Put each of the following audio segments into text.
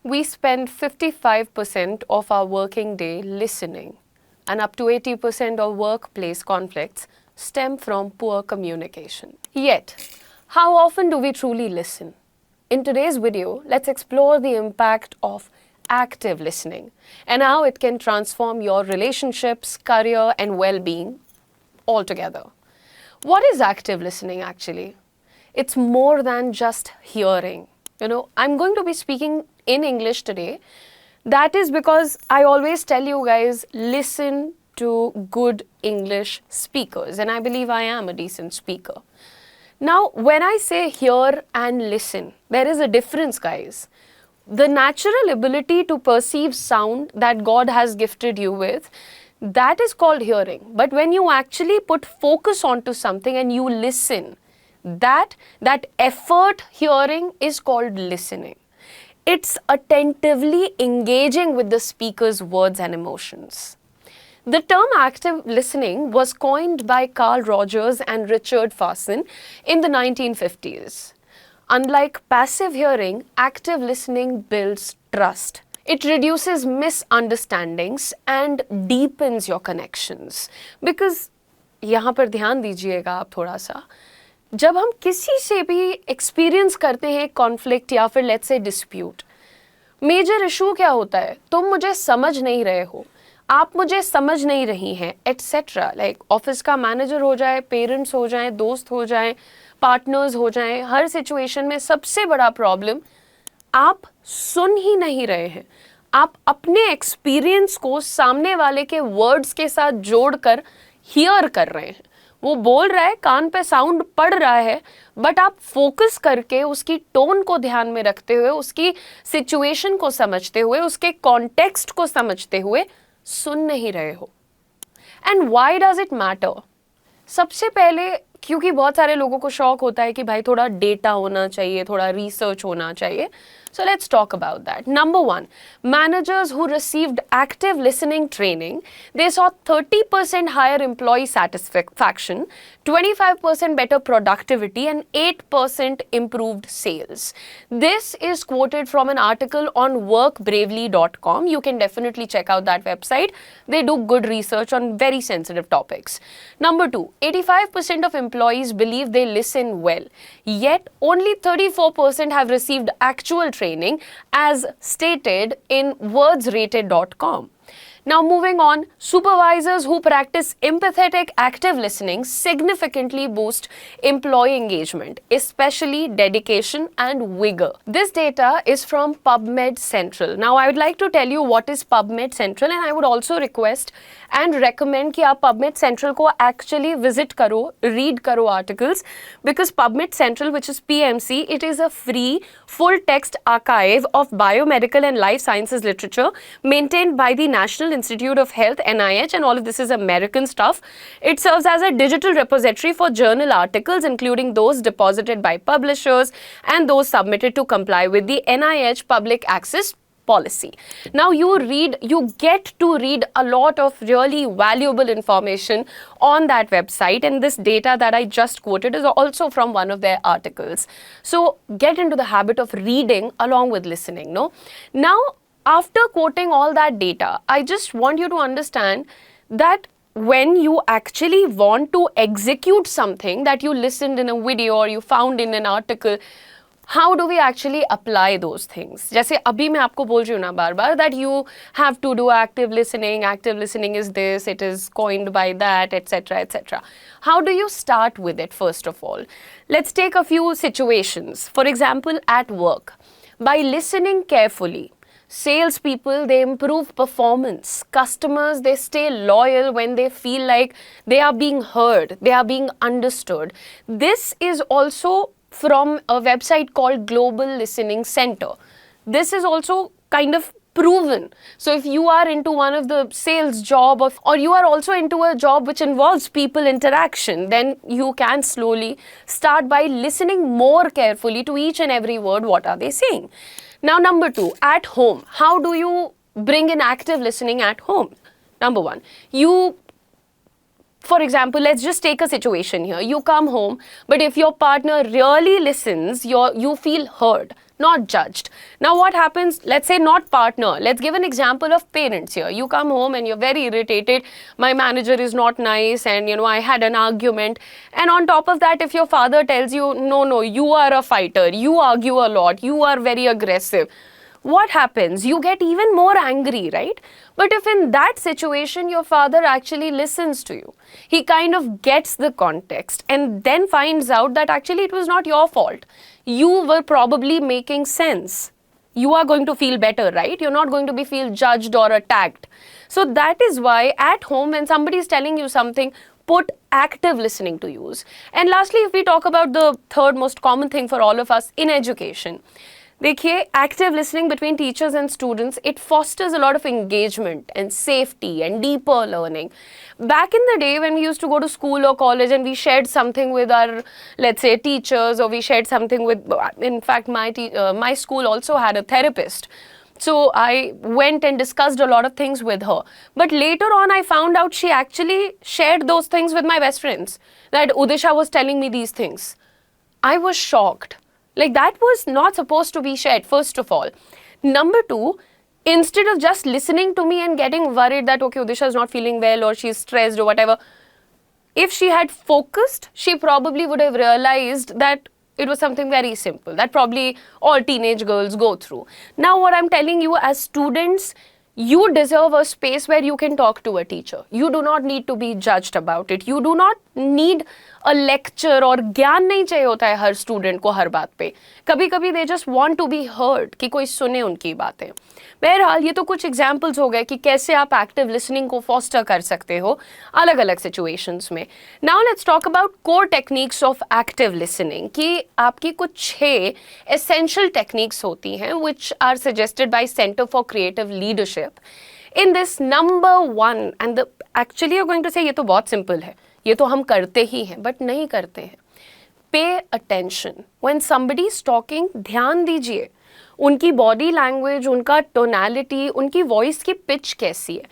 we spend 55% of our working day listening, and up to 80% of workplace conflicts stem from poor communication. Yet, how often do we truly listen? In today's video, let's explore the impact of active listening and how it can transform your relationships, career, and well-being altogether. What is active listening actually? It's more than just hearing. I'm going to be speaking in English today. That is because I always tell you guys, listen to good English speakers, and I believe I am a decent speaker. Now, when I say hear and listen, there is a difference, guys. The natural ability to perceive sound that God has gifted you with, that is called hearing. But when you actually put focus onto something and you listen, that effort hearing is called listening. It's attentively engaging with the speaker's words and emotions. The term active listening was coined by Carl Rogers and Richard Fasten in the 1950s. Unlike passive hearing, active listening builds trust. It reduces misunderstandings and deepens your connections. Because यहाँ पर ध्यान दीजिएगा आप थोड़ा सा, जब हम किसी से भी एक्सपीरियंस करते हैं कॉन्फ्लिक्ट या फिर let's say dispute, major issue क्या होता है? तुम मुझे समझ नहीं रहे हो, आप मुझे समझ नहीं रही हैं, एटसेट्रा. लाइक ऑफिस का मैनेजर हो जाए, पेरेंट्स हो जाएं, दोस्त हो जाएं, पार्टनर्स हो जाएं, हर सिचुएशन में सबसे बड़ा प्रॉब्लम आप सुन ही नहीं रहे हैं. आप अपने एक्सपीरियंस को सामने वाले के वर्ड्स के साथ जोड़कर हियर कर रहे हैं. वो बोल रहा है, कान पे साउंड पड़ रहा है, बट आप फोकस करके उसकी टोन को ध्यान में रखते हुए, उसकी सिचुएशन को समझते हुए, उसके कॉन्टेक्स्ट को समझते हुए सुन नहीं रहे हो. And why does it matter? सबसे पहले क्योंकि बहुत सारे लोगों को शौक होता है कि भाई थोड़ा डेटा होना चाहिए, थोड़ा रिसर्च होना चाहिए. So let's talk about that. Number one, managers who received active listening training, they saw 30% higher employee satisfaction, 25% better productivity, and 8% improved sales. This is quoted from an article on workbravely.com. You can definitely check out that website. They do good research on very sensitive topics. Number two, 85% of employees believe they listen well, yet only 34% have received actual training as stated in wordsrated.com. Now moving on, supervisors who practice empathetic active listening significantly boost employee engagement, especially dedication and vigor. This data is from PubMed Central. Now I would like to tell you what is PubMed Central, and I would also request and recommend कि आप PubMed Central को actually visit करो, read करो articles, because PubMed Central, which is PMC, it is a free full text archive of biomedical and life sciences literature maintained by the National Institute of Health, NIH, and all of this is American stuff. It serves as a digital repository for journal articles, including those deposited by publishers and those submitted to comply with the NIH public access policy. Now you get to read a lot of really valuable information on that website, and this data that I just quoted is also from one of their articles. So get into the habit of reading along with listening, no? Now, after quoting all that data, I just want you to understand that when you actually want to execute something that you listened in a video or you found in an article, how do we actually apply those things? जैसे अभी मैं आपको बोल रही हूँ ना बार बार that you have to do active listening is this, it is coined by that, etc., etc. How do you start with it first of all? Let's take a few situations. For example, at work, by listening carefully, salespeople, they improve performance. Customers, they stay loyal when they feel like they are being heard, they are being understood. This is also from a website called Global Listening Center. This is also kind of proven. So if you are into one of the sales job or you are also into a job which involves people interaction, then you can slowly start by listening more carefully to each and every word. What are they saying? Now, number two, at home. How do you bring in active listening at home? Number one, for example, let's just take a situation here. You come home, but if your partner really listens, you feel heard. not judged. Now what happens, let's say not partner, let's give an example of parents here. You come home and you're very irritated, my manager is not nice, and I had an argument, and on top of that if your father tells you, no, you are a fighter, you argue a lot, you are very aggressive, what happens? You get even more angry, right? But if in that situation your father actually listens to you, he kind of gets the context and then finds out that actually it was not your fault. You were probably making sense. You are going to feel better, right? You're not going to be feel judged or attacked. So that is why at home when somebody is telling you something, put active listening to use. And lastly, if we talk about the third most common thing for all of us in education, देखिए, active listening between teachers and students, it fosters a lot of engagement and safety and deeper learning. Back in the day when we used to go to school or college and we shared something with our, let's say, teachers, or we shared something with, in fact, my school also had a therapist. So I went and discussed a lot of things with her. But later on, I found out she actually shared those things with my best friends, that Udisha was telling me these things. I was shocked. Like, that was not supposed to be shared, first of all. Number two, instead of just listening to me and getting worried that, okay, Udisha is not feeling well or she's stressed or whatever, if she had focused, she probably would have realized that it was something very simple that probably all teenage girls go through. Now, what I'm telling you, as students, you deserve a space where you can talk to a teacher. You do not need to be judged about it. You do not need a lecture, और ज्ञान नहीं चाहिए होता है हर student को हर बात पे. कभी कभी they just want to be heard, कि कोई सुने उनकी बातें. बहरहाल ये तो कुछ एग्जाम्पल्स हो गए कि कैसे आप एक्टिव लिसनिंग को फॉस्टर कर सकते हो अलग अलग सिचुएशंस में. Now let's talk about core techniques of active listening, कि आपकी कुछ 6 एसेंशियल टेक्निक्स होती हैं which are suggested by Center for Creative Leadership. In this number 1, and actually you are going to say ये तो बहुत सिंपल है, ये तो हम करते ही हैं, बट नहीं करते हैं. Pay attention when somebody is talking. ध्यान दीजिए उनकी बॉडी लैंग्वेज, उनका टोनैलिटी, उनकी वॉइस की पिच कैसी है.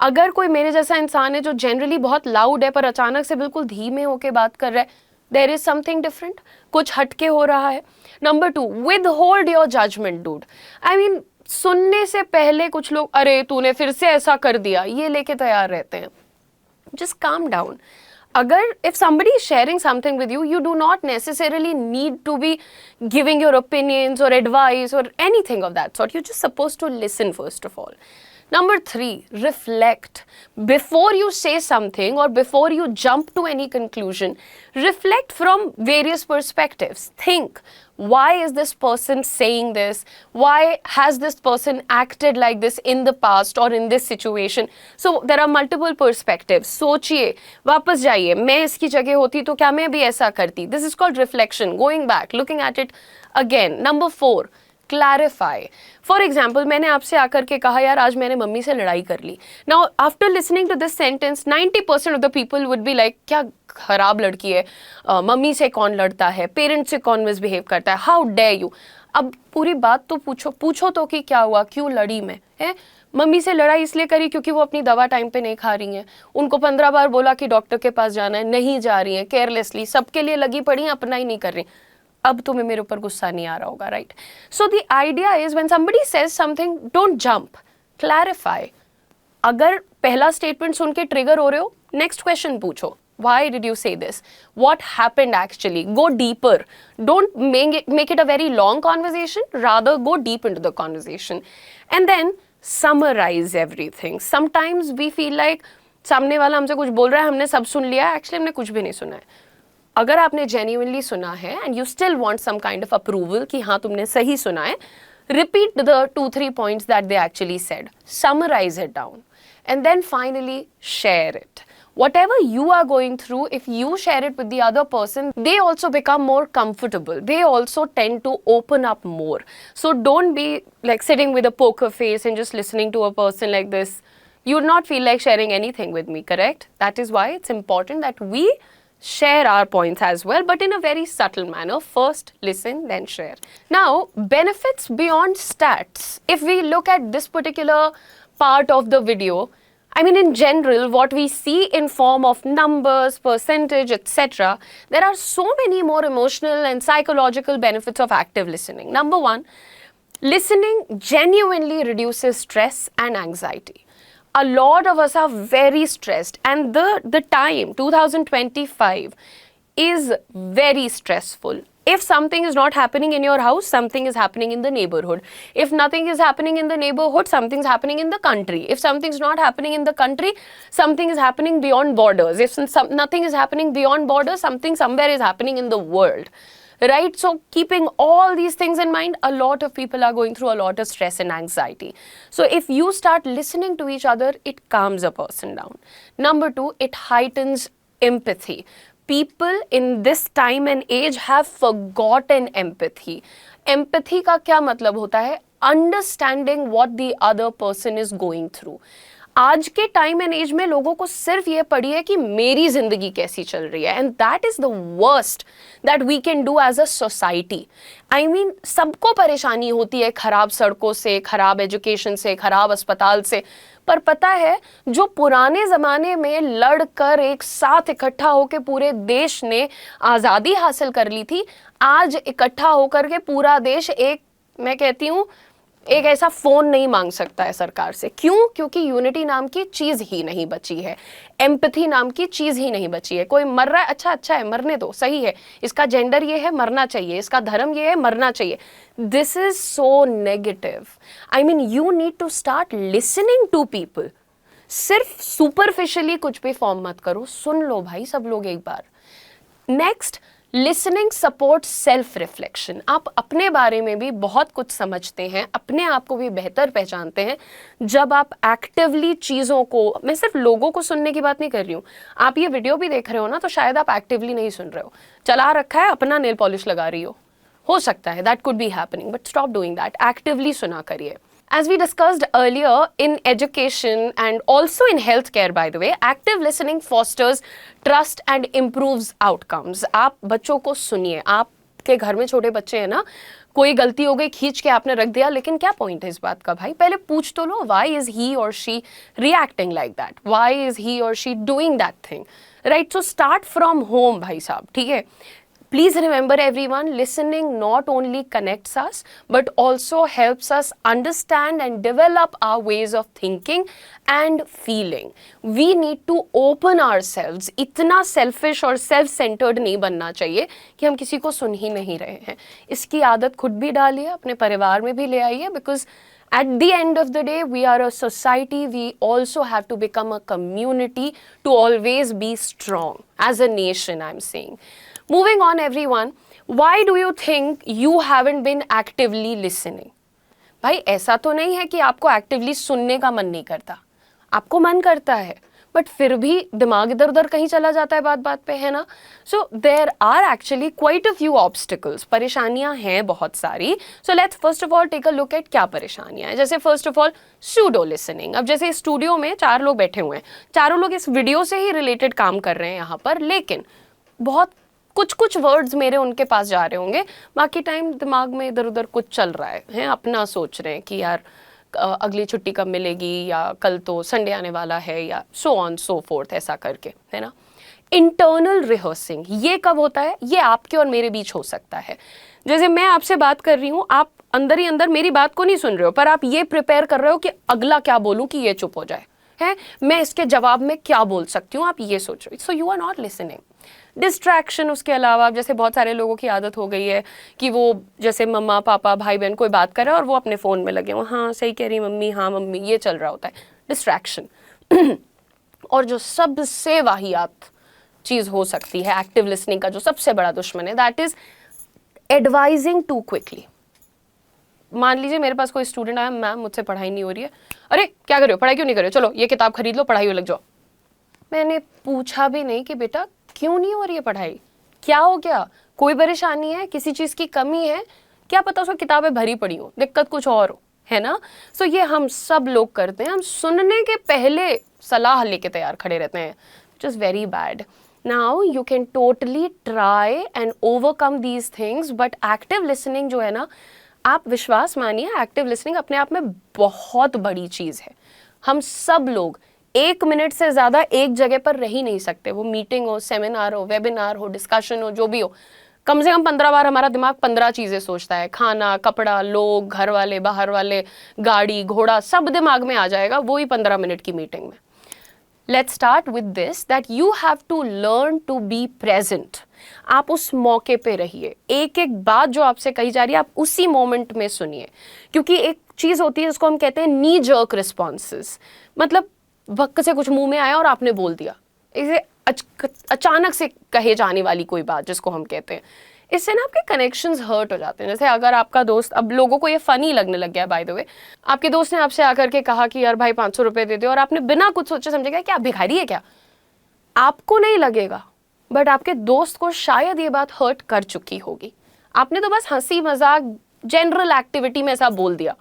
अगर कोई मेरे जैसा इंसान है जो जनरली बहुत लाउड है पर अचानक से बिल्कुल धीमे होके बात कर रहा है, देयर इज समथिंग डिफरेंट, कुछ हटके हो रहा है. Number 2, withhold your judgement dude. I mean, सुनने से पहले कुछ लोग अरे तूने फिर से ऐसा कर दिया ये लेके तैयार रहते हैं. Just calm down. Agar if somebody is sharing something with you, you do not necessarily need to be giving your opinions or advice or anything of that sort. You're just supposed to listen first of all. Number 3, reflect. Before you say something or before you jump to any conclusion, reflect from various perspectives. Think, why is this person saying this? Why has this person acted like this in the past or in this situation? So there are multiple perspectives. सोचिए, वापस जाइए, मैं इसकी जगह होती तो क्या मैं भी ऐसा करती? This is called reflection, going back, looking at it again. Number 4, clarify. For example, मैंने आपसे आकर के कहा यार आज मैंने मम्मी से लड़ाई कर ली. Now after listening to this sentence, 90% of the people would be like, क्या खराब लड़की है, मम्मी से कौन लड़ता है, पेरेंट्स से कौन मिसबिहेव करता है, हाउ डेयर यू. अब पूरी बात तो पूछो तो कि क्या हुआ, क्यों लड़ी मैं, है? मम्मी से लड़ाई इसलिए करी क्योंकि वो अपनी दवा टाइम पे नहीं खा रही हैं. उनको 15 बार बोला कि डॉक्टर के पास जाना है, नहीं जा रही हैं, केयरलेसली सबके लिए लगी पड़ी हैं, अपना ही नहीं कर रही. अब तुम्हें मेरे ऊपर गुस्सा नहीं आ रहा होगा, right? So the idea is when somebody says something, don't jump, clarify. अगर पहला स्टेटमेंट सुन के ट्रिगर हो रहे हो, नेक्स्ट क्वेश्चन पूछो. Why did you say this? What happened actually? Go deeper. Don't make it a very long conversation. Rather, go deep into the conversation. And then summarize everything. Sometimes we feel like सामने वाला हमसे कुछ बोल रहा है, हमने सब सुन लिया है, एक्चुअली हमने कुछ भी नहीं सुना है. अगर आपने genuinely सुना है and you still want some kind of approval कि हाँ तुमने सही सुना है, repeat the 2-3 points that they actually said. Summarize it down. And then finally share it. Whatever you are going through, if you share it with the other person, they also become more comfortable. They also tend to open up more. So don't be like sitting with a poker face and just listening to a person like this. You would not feel like sharing anything with me, correct? That is why it's important that we share our points as well, but in a very subtle manner. First listen, then share. Now, benefits beyond stats. If we look at this particular part of the video, I mean, in general, what we see in form of numbers, percentage, etc., there are so many more emotional and psychological benefits of active listening. Number one, listening genuinely reduces stress and anxiety. A lot of us are very stressed, and the time 2025 is very stressful. If something is not happening in your house, something is happening in the neighborhood. If nothing is happening in the neighborhood, something's happening in the country. If something's not happening in the country, something is happening beyond borders. If nothing is happening beyond borders, something somewhere is happening in the world. Right? So keeping all these things in mind, a lot of people are going through a lot of stress and anxiety. So if you start listening to each other, it calms a person down. Number two, it heightens empathy. People in this time and age have forgotten empathy. Empathy का क्या मतलब होता है? Understanding what the other person is going through. आज के time and as में लोगों को सिर्फ ये पड़ी है कि मेरी जिंदगी कैसी चल रही है, and that is the worst that we can do as a society. I mean, सबको परेशानी होती है खराब सड़कों से, खराब एजुकेशन से, खराब अस्पताल से, पर पता है जो पुराने ज़माने में लड़कर एक साथ इकट्ठा होकर पूरे देश ने आज़ादी हासिल कर ली थी, आज इकट्ठा होकर के पूरा देश एक, मैं कहती हूँ, एक ऐसा फ़ोन नहीं मांग सकता है सरकार से. क्यों? क्योंकि यूनिटी नाम की चीज़ ही नहीं बची है, एम्पैथी नाम की चीज़ ही नहीं बची है. कोई मर रहा है, अच्छा है, मरने दो, सही है, इसका जेंडर ये है, मरना चाहिए, इसका धर्म ये है, मरना चाहिए. This is so negative. I mean, you need to start listening to people. सिर्फ सुपरफिशियली कुछ भी फॉर्म मत करो, सुन लो भाई सब लोग एक बार. Next, listening support self reflection. आप अपने बारे में भी बहुत कुछ समझते हैं, अपने आप को भी बेहतर पहचानते हैं जब आप एक्टिवली चीज़ों को, मैं सिर्फ लोगों को सुनने की बात नहीं कर रही हूँ, आप ये वीडियो भी देख रहे हो ना, तो शायद आप एक्टिवली नहीं सुन रहे हो, चला रखा है, अपना नेल पॉलिश लगा रही हो सकता है, that could be happening, but stop doing that. Actively सुना करिए. As we discussed earlier, in education and also in healthcare, by the way, active listening fosters trust and improves outcomes. आप बच्चों को सुनिए. आपके घर में छोटे बच्चे हैं ना, कोई गलती हो गई, खींच के आपने रख दिया, लेकिन क्या पॉइंट है इस बात का भाई? पहले पूछ तो लो, why is he or she reacting like that? Why is he or she doing that thing? Right? So start from home, भाई साहब, ठीक है? Please remember everyone, listening not only connects us but also helps us understand and develop our ways of thinking and feeling. We need to open ourselves. इतना selfish और self-centered नहीं बनना चाहिए कि हम किसी को सुन ही नहीं रहे हैं. इसकी आदत खुद भी डालिए, अपने परिवार में भी ले आइए, because at the end of the day, we are a society. We also have to become a community to always be strong. As a nation, I'm saying. Moving on, everyone, why do you think you haven't been actively listening? भाई ऐसा तो नहीं है कि आपको actively सुनने का मन नहीं करता, आपको मन करता है, बट फिर भी दिमाग इधर उधर कहीं चला जाता है बात बात पे, है ना? So there are actually quite a few obstacles. परेशानियां हैं बहुत सारी. So let's first of all take a look at क्या परेशानियां हैं. जैसे first of all pseudo listening. अब जैसे स्टूडियो में 4 लोग बैठे हुए हैं, चारों लोग इस वीडियो से ही रिलेटेड काम कर रहे हैं यहाँ पर, लेकिन बहुत कुछ वर्ड्स मेरे उनके पास जा रहे होंगे, बाकी टाइम दिमाग में इधर उधर कुछ चल रहा है, अपना सोच रहे हैं कि यार अगली छुट्टी कब मिलेगी, या कल तो संडे आने वाला है, या सो ऑन सो फोर्थ, ऐसा करके, है ना? इंटरनल रिहर्सिंग, ये कब होता है? ये आपके और मेरे बीच हो सकता है. जैसे मैं आपसे बात कर रही हूँ, आप अंदर ही अंदर मेरी बात को नहीं सुन रहे हो, पर आप ये प्रिपेयर कर रहे हो कि अगला क्या बोलूँ कि ये चुप हो जाए, है, मैं इसके जवाब में क्या बोल सकती हूँ, आप ये सोच रहे हो. So you are not listening. Distraction, उसके अलावा जैसे बहुत सारे लोगों की आदत हो गई है कि वो जैसे मम्मा पापा भाई बहन कोई बात कर रहे हैं और वो अपने फ़ोन में लगे हुए, हाँ सही कह रही मम्मी, हाँ मम्मी, ये चल रहा होता है, डिस्ट्रैक्शन. और जो सबसे वाहियात चीज़ हो सकती है एक्टिव लिसनिंग का, जो सबसे बड़ा दुश्मन है, that is advising too quickly. मान लीजिए मेरे पास कोई स्टूडेंट आया, मैम मुझसे पढ़ाई नहीं हो रही है, अरे क्या कर रहे हो, पढ़ाई क्यों नहीं कर रहे हो, चलो ये किताब खरीद लो, पढ़ाई में लग जाओ. मैंने पूछा भी नहीं कि बेटा क्यों नहीं हो रही है पढ़ाई, क्या हो गया, कोई परेशानी है, किसी चीज़ की कमी है, क्या पता उसको किताबें भरी पड़ी हो, दिक्कत कुछ और हो, है ना? सो ये हम सब लोग करते हैं, हम सुनने के पहले सलाह लेके तैयार खड़े रहते हैं, which is very bad. Now you can totally try and overcome these things, but active listening जो है ना, आप विश्वास मानिए, एक्टिव लिसनिंग अपने आप में बहुत बड़ी चीज़ है. हम सब लोग 1 मिनट से ज़्यादा एक जगह पर रह ही नहीं सकते, वो मीटिंग हो, सेमिनार हो, वेबिनार हो, डिस्कशन हो, जो भी हो। कम से कम 15 बार हमारा दिमाग 15 चीज़ें सोचता है, खाना, कपड़ा, लोग, घर वाले, बाहर वाले, गाड़ी, घोड़ा, सब दिमाग में आ जाएगा वही 15 मिनट की मीटिंग में। Let's start with this that you have to learn to be present. आप उस मौके पे रहिए, एक एक बात जो आपसे कही जा रही है आप उसी मोमेंट में सुनिए, क्योंकि एक चीज़ होती है जिसको हम कहते हैं नी जर्क रिस्पॉन्सेस, मतलब वक्त से कुछ मुंह में आया और आपने बोल दिया, इसे अचानक से कहे जाने वाली कोई बात जिसको हम कहते हैं, इससे ना आपके कनेक्शंस हर्ट हो जाते हैं। जैसे अगर आपका दोस्त, अब लोगों को ये फनी लगने लग गया बाय द वे, आपके दोस्त ने आपसे आकर के कहा कि यार भाई 500 रुपये दे दो, और आपने बिना कुछ सोचे समझे कहा क्या भिखारी है क्या, आपको नहीं लगेगा बट आपके दोस्त को शायद ये बात हर्ट कर चुकी होगी। आपने तो बस हंसी मजाक जनरल एक्टिविटी में ऐसा बोल दिया,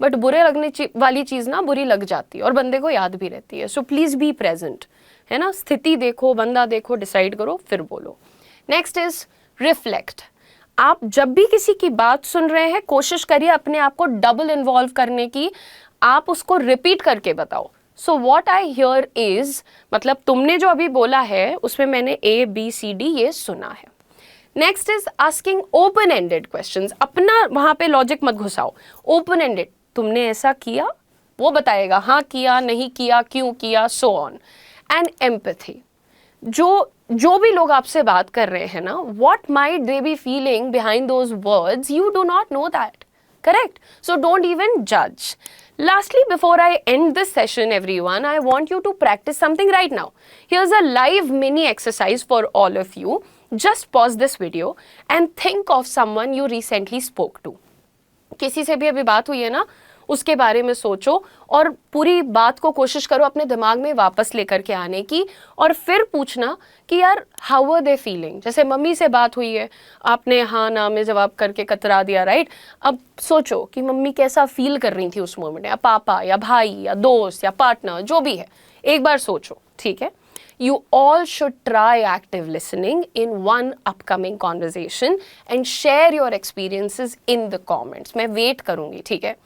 बट बुरे लगने वाली चीज़ ना बुरी लग जाती है और बंदे को याद भी रहती है। सो प्लीज़ बी प्रेजेंट, है ना, स्थिति देखो, बंदा देखो, डिसाइड करो, फिर बोलो। Next is reflect. आप जब भी किसी की बात सुन रहे हैं कोशिश करिए अपने आप को डबल इन्वॉल्व करने की, आप उसको रिपीट करके बताओ। So what I hear is, मतलब तुमने जो अभी बोला है उसमें मैंने ABCD ये सुना है। Next is asking open ended questions. अपना वहां पे लॉजिक मत घुसाओ, ओपन एंडेड, तुमने ऐसा किया, वो बताएगा हाँ किया, नहीं किया, क्यों किया, सो ऑन। एंड एम्पैथी, जो भी लोग आपसे बात कर रहे हैं ना, what might they be feeling behind those words, you do not know that, correct? So don't even judge. Lastly, before I end this session everyone, I want you to practice something right now. Here's a live mini exercise for all of you. Just pause this video and think of someone you recently spoke to. किसी से भी अभी बात हुई है ना, उसके बारे में सोचो और पूरी बात को कोशिश करो अपने दिमाग में वापस लेकर के आने की, और फिर पूछना कि यार हाउ आर दे फीलिंग। जैसे मम्मी से बात हुई है, आपने हाँ ना में जवाब करके कतरा दिया, राइट? अब सोचो कि मम्मी कैसा फील कर रही थी उस मोमेंट में, या पापा या भाई या दोस्त या पार्टनर, जो भी है, एक बार सोचो, ठीक है? You all should try active listening in one upcoming conversation and share your experiences in the comments. मैं wait करूँगी, ठीक है?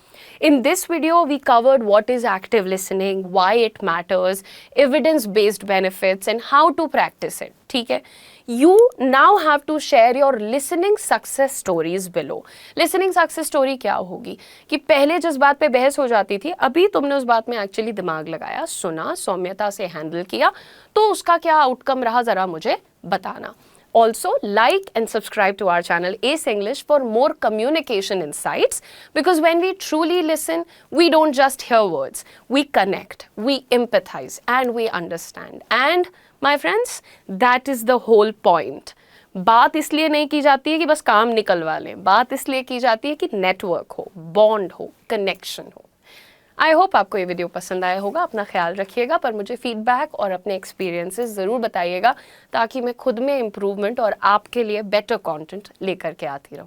In this video, we covered what is active listening, why it matters, evidence-based benefits, and how to practice it. ठीक है? You now have to share your listening success stories below. Listening success story क्या होगी कि पहले जिस बात पे बहस हो जाती थी, अभी तुमने उस बात में एक्चुअली दिमाग लगाया, सुना, सौम्यता से हैंडल किया, तो उसका क्या आउटकम रहा ज़रा मुझे बताना। Also, like and subscribe to our channel Ace English for more communication insights, because when we truly listen, we don't just hear words, we connect, we empathize, and we understand. And my friends, that is the whole point. बात इसलिए नहीं की जाती है कि बस काम निकलवा लें, बात इसलिए की जाती है कि नेटवर्क हो, बॉन्ड हो, कनेक्शन हो। आई होप आपको ये वीडियो पसंद आया होगा। अपना ख्याल रखिएगा, पर मुझे फीडबैक और अपने एक्सपीरियंसेस ज़रूर बताइएगा ताकि मैं खुद में इम्प्रूवमेंट और आपके लिए बेटर कंटेंट लेकर के आती रहूँ।